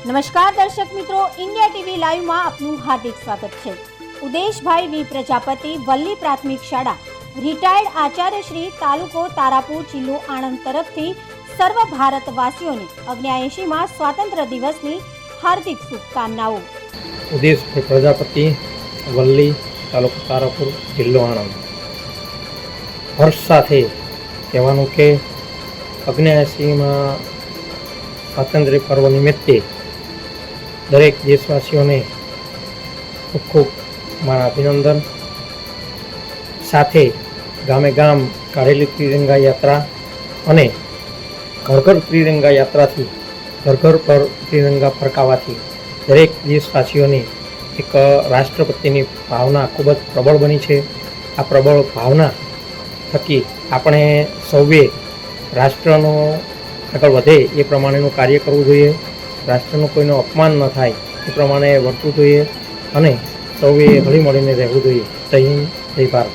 નમસ્કાર દર્શક મિત્રો, ઇન્ડિયા ટીવી લાઈવમાં આપનું હાર્દિક સ્વાગત છે। ઉદેશભાઈ વી પ્રજાપતિ વલ્લી પ્રાથમિક શાળા રિટાયર્ડ આચાર્ય શ્રી તાલુકો તારાપુર જિલ્લો આણંદ તરફથી સર્વ ભારતવાસીઓને 79માં સ્વાતંત્ર્ય દિવસની હાર્દિક શુભકામનાઓ। ઉદેશભાઈ પ્રજાપતિ વલ્લી તાલુકો તારાપુર જિલ્લો આણંદ। હર્ષ સાથે કહેવાનું કે 79માં સ્વાતંત્ર્ય પર્વ નિમિત્તે દરેક દેશવાસીઓને ખૂબ ખૂબ મારા અભિનંદન। સાથે ગામે ગામ કાઢેલી ત્રિરંગા યાત્રા અને ઘર ઘર ત્રિરંગા યાત્રાથી ઘર ઘર પર ત્રિરંગા ફરકાવવાથી દરેક દેશવાસીઓની એક રાષ્ટ્ર પ્રત્યેની ભાવના ખૂબ જ પ્રબળ બની છે। આ પ્રબળ ભાવના થકી આપણે સૌએ રાષ્ટ્રનો આગળ વધે એ પ્રમાણેનું કાર્ય કરવું જોઈએ। રાષ્ટ્રનું કોઈનું અપમાન ન થાય એ પ્રમાણે વર્તવું જોઈએ અને સૌએ હળી મળીને રહેવું જોઈએ। જય હિન્દ, જય ભારત।